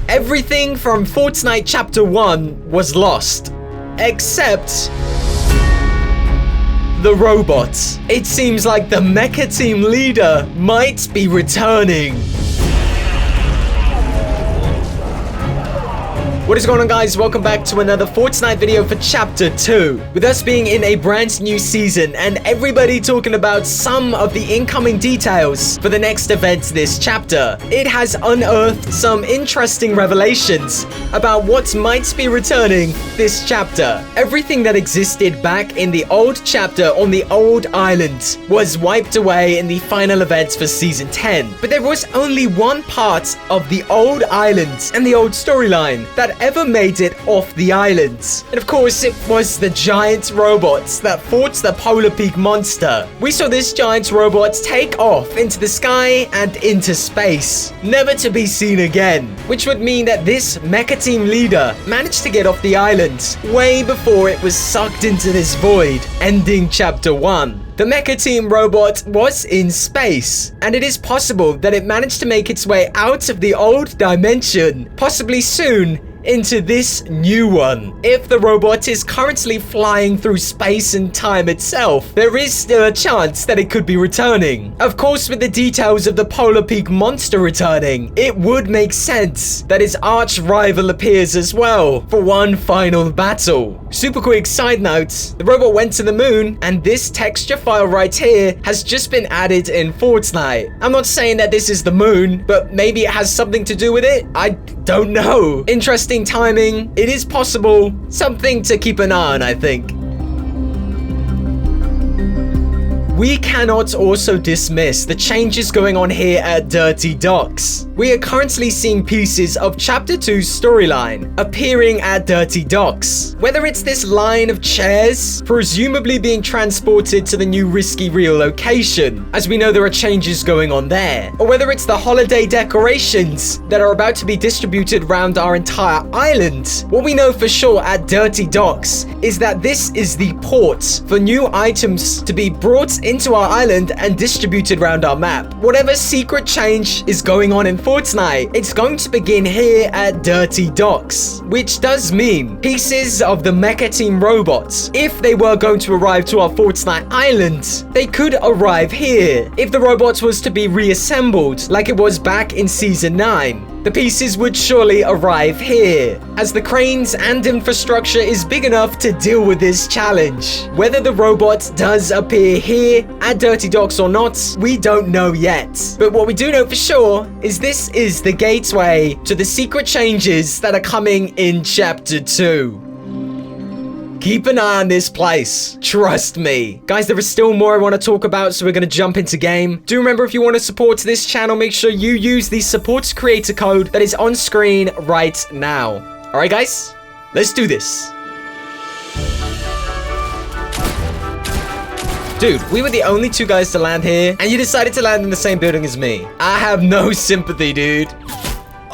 Everything from Fortnite Chapter 1 was lost, except the robots. It seems like the Mecha Team Leader might be returning. What is going on, guys? Welcome back to another Fortnite video for Chapter 2. With us being in a brand new season and everybody talking about some of the incoming details for the next event this chapter, it has unearthed some interesting revelations about what might be returning this chapter. Everything that existed back in the old chapter on the old island was wiped away in the final events for Season 10. But there was only one part of the old island and the old storyline that ever made it off the island. And of course, it was the giant robots that fought the polar peak monster. We saw this giant robot take off into the sky and into space, never to be seen again, which would mean that this Mecha Team Leader managed to get off the island way before it was sucked into this void, ending Chapter 1. The Mecha Team robot was in space, and it is possible that it managed to make its way out of the old dimension, possibly soon into this new one. If the robot is currently flying through space and time itself, there is still a chance that it could be returning. Of course, with the details of the polar peak monster returning, it would make sense that its arch rival appears as well for one final battle. Super quick side note, the robot went to the moon, and this texture file right here has just been added in Fortnite. I'm not saying that this is the moon, but maybe it has something to do with it. I don't know. Interesting timing. It is possible. Something to keep an eye on, I think. We cannot also dismiss the changes going on here at Dirty Docks. We are currently seeing pieces of Chapter 2's storyline appearing at Dirty Docks. Whether it's this line of chairs, presumably being transported to the new Risky Real location, as we know there are changes going on there, or whether it's the holiday decorations that are about to be distributed around our entire island. What we know for sure at Dirty Docks is that this is the port for new items to be brought into our island and distributed around our map. Whatever secret change is going on in Fortnite, it's going to begin here at Dirty Docks, which does mean pieces of the Mecha Team robots, if they were going to arrive to our Fortnite island, they could arrive here. If the robots was to be reassembled like it was back in Season 9, the pieces would surely arrive here, as the cranes and infrastructure is big enough to deal with this challenge. Whether the robot does appear here at Dirty Docks or not, we don't know yet. But what we do know for sure is this is the gateway to the secret changes that are coming in Chapter 2. Keep an eye on this place. Trust me. Guys, there is still more I want to talk about, so we're going to jump into game. Do remember, if you want to support this channel, make sure you use the support creator code that is on screen right now. All right, guys, let's do this. Dude, we were the only two guys to land here, and you decided to land in the same building as me. I have no sympathy, dude.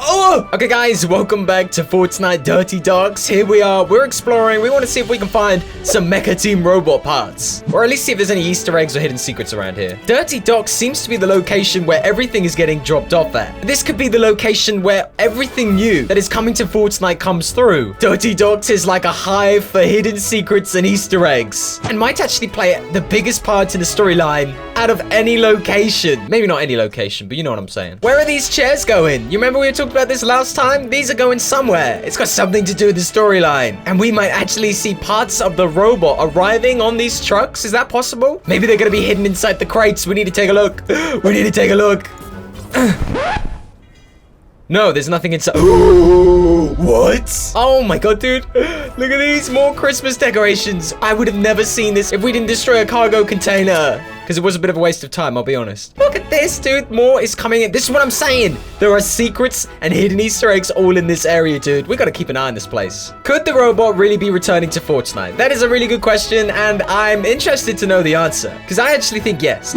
Oh! Okay, guys, welcome back to Fortnite Dirty Docks. Here we are. We're exploring. We want to see if we can find some Mecha Team robot parts, or at least see if there's any Easter eggs or hidden secrets around here. Dirty Docks seems to be the location where everything is getting dropped off at. This could be the location where everything new that is coming to Fortnite comes through. Dirty Docks is like a hive for hidden secrets and Easter eggs, and might actually play the biggest part in the storyline out of any location. Maybe not any location, but you know what I'm saying. Where are these chairs going? You remember we were talking about this last time? These are going somewhere. It's got something to do with the storyline, and we might actually see parts of the robot arriving on these trucks. Is that possible? Maybe they're gonna be hidden inside the crates. We need to take a look. We need to take a look. No, there's nothing inside. Ooh, what? Oh my god, dude. Look at these. More Christmas decorations. I would have never seen this if we didn't destroy a cargo container. because it was a bit of a waste of time, I'll be honest. Look at this, dude. More is coming in. This is what I'm saying. There are secrets and hidden Easter eggs all in this area, dude. We gotta keep an eye on this place. Could the robot really be returning to Fortnite? That is a really good question, and I'm interested to know the answer, because I actually think yes.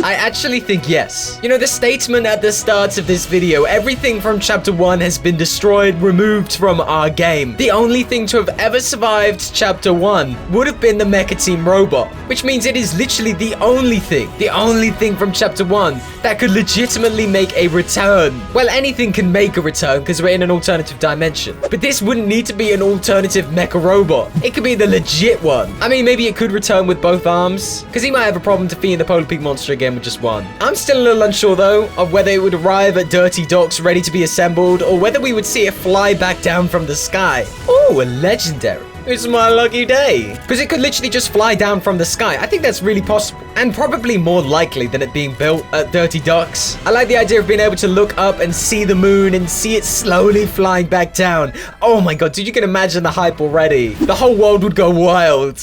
You know, the statement at the start of this video, everything from Chapter 1 has been destroyed, removed from our game. The only thing to have ever survived Chapter 1 would have been the Mecha Team Robot, which means it is literally the only thing, the The only thing from Chapter 1 that could legitimately make a return. Well, anything can make a return because we're in an alternative dimension. But this wouldn't need to be an alternative mecha robot. It could be the legit one. I mean, maybe it could return with both arms because he might have a problem defeating the Polar Pig monster again with just one. I'm still a little unsure though of whether it would arrive at Dirty Docks ready to be assembled or whether we would see it fly back down from the sky. Ooh, a legendary. It's my lucky day. Because it could literally just fly down from the sky. I think that's really possible. And probably more likely than it being built at Dirty Docks. I like the idea of being able to look up and see the moon and see it slowly flying back down. Oh my god, dude, you can imagine the hype already. The whole world would go wild.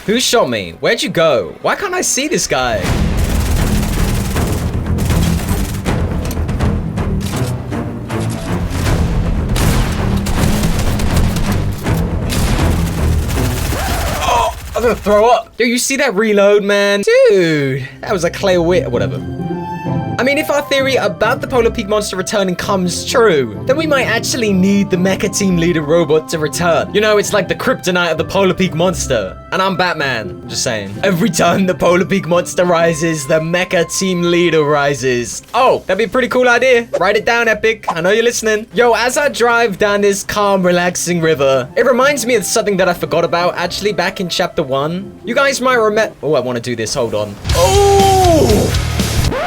Who shot me? Where'd you go? Why can't I see this guy? I'm gonna throw up. Dude, you see that reload, man? Dude, that was a clear wit or whatever. I mean, if our theory about the Polar Pig monster returning comes true, then we might actually need the Mecha Team Leader Robot to return. You know, it's like the kryptonite of the Polar Pig monster. And I'm Batman, I'm just saying. Every time the Polar Pig monster rises, the Mecha Team Leader rises. Oh, that'd be a pretty cool idea. Write it down, Epic. I know you're listening. Yo, as I drive down this calm, relaxing river, it reminds me of something that I forgot about actually back in Chapter 1. You guys might remember... Oh, I want to do this. Hold on. Oh!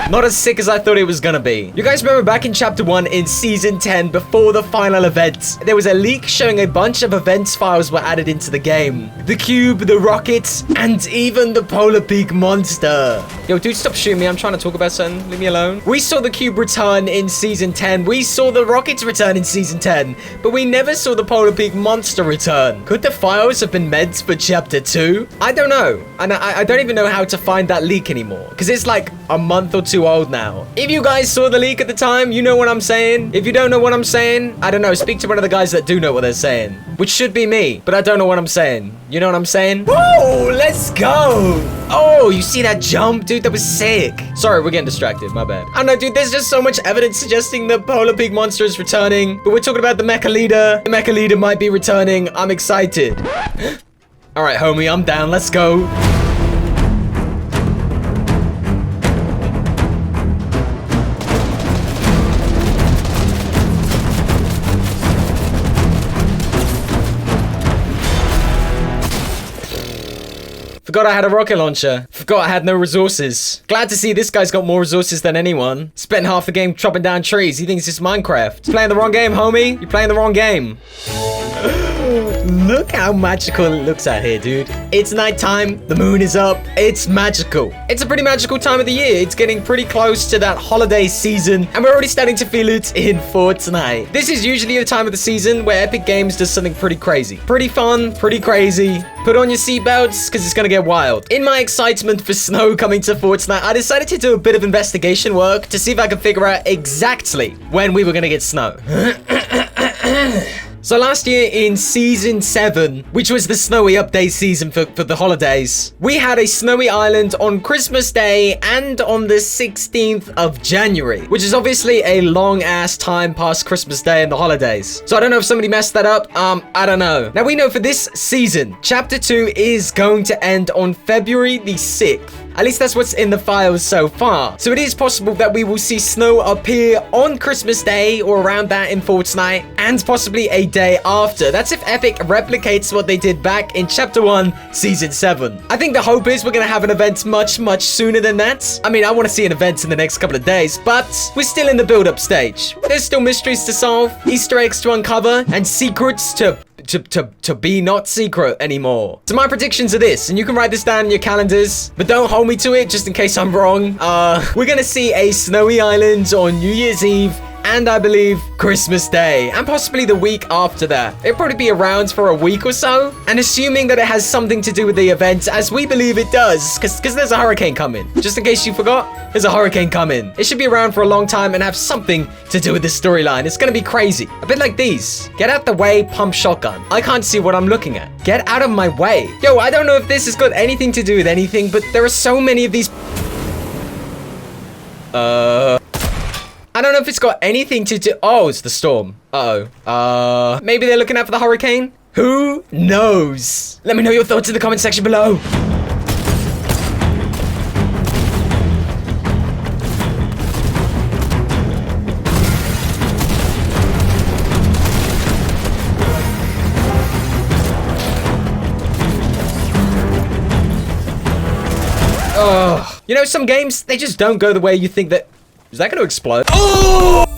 Not as sick as I thought it was gonna be. You guys remember back in Chapter 1 in Season 10, before the final event, there was a leak showing a bunch of events files were added into the game. The cube, the rockets, and even the Polar Pig monster. Yo, dude, stop shooting me. I'm trying to talk about something. Leave me alone. We saw the cube return in Season 10. We saw the rockets return in Season 10, but we never saw the Polar Pig monster return. Could the files have been meant for Chapter 2? I don't know. And I don't even know how to find that leak anymore, because it's like a month or two old now. If you guys saw the leak at the time, you know what I'm saying. If you don't know what I'm saying, I don't know. Speak to one of the guys that do know what they're saying, which should be me, but I don't know what I'm saying. You know what I'm saying? Whoa, let's go. Oh, you see that jump? Dude, that was sick. Sorry, we're getting distracted. My bad. I don't know, dude. There's just so much evidence suggesting the Polar Pig monster is returning, but we're talking about the Mecha Leader. The Mecha Leader might be returning. I'm excited. All right, homie, I'm down. Let's go. Forgot I had a rocket launcher. Forgot I had no resources. Glad to see this guy's got more resources than anyone. Spent half the game chopping down trees. He thinks it's Minecraft. He's playing the wrong game, homie. You're playing the wrong game. Look how magical it looks out here, dude. It's nighttime. The moon is up. It's magical. It's a pretty magical time of the year. It's getting pretty close to that holiday season, and we're already starting to feel it in Fortnite. This is usually the time of the season where Epic Games does something pretty crazy. Pretty fun, pretty crazy. Put on your seatbelts, because it's going to get wild. In my excitement for snow coming to Fortnite, I decided to do a bit of investigation work to see if I could figure out exactly when we were going to get snow. So last year in Season 7, which was the snowy update season for the holidays, we had a snowy island on Christmas Day and on the 16th of January, which is obviously a long-ass time past Christmas Day and the holidays. So I don't know if somebody messed that up. I don't know. Now we know for this season, Chapter 2 is going to end on February the 6th. At least that's what's in the files so far. So it is possible that we will see snow appear on Christmas Day or around that in Fortnite, and possibly a day after. That's if Epic replicates what they did back in Chapter 1, Season 7. I think the hope is we're going to have an event much, much sooner than that. I mean, I want to see an event in the next couple of days, but we're still in the build-up stage. There's still mysteries to solve, Easter eggs to uncover, and secrets to be not secret anymore. So my predictions are this, and you can write this down in your calendars, but don't hold me to it just in case I'm wrong. We're gonna see a snowy island on New Year's Eve, and I believe Christmas Day, and possibly the week after that. It'll probably be around for a week or so, and assuming that it has something to do with the event, as we believe it does, because there's a hurricane coming. Just in case you forgot, there's a hurricane coming. It should be around for a long time and have something to do with the storyline. It's gonna be crazy. A bit like these. Get out the way, pump shotgun. I can't see what I'm looking at. Get out of my way. Yo, I don't know if this has got anything to do with anything, but there are so many of these... I don't know if it's got anything to do... Oh, it's the storm. Uh-oh. Maybe they're looking out for the hurricane? Who knows? Let me know your thoughts in the comment section below. Ugh. You know, some games, they just don't go the way you think that... Is that going to explode? Oh!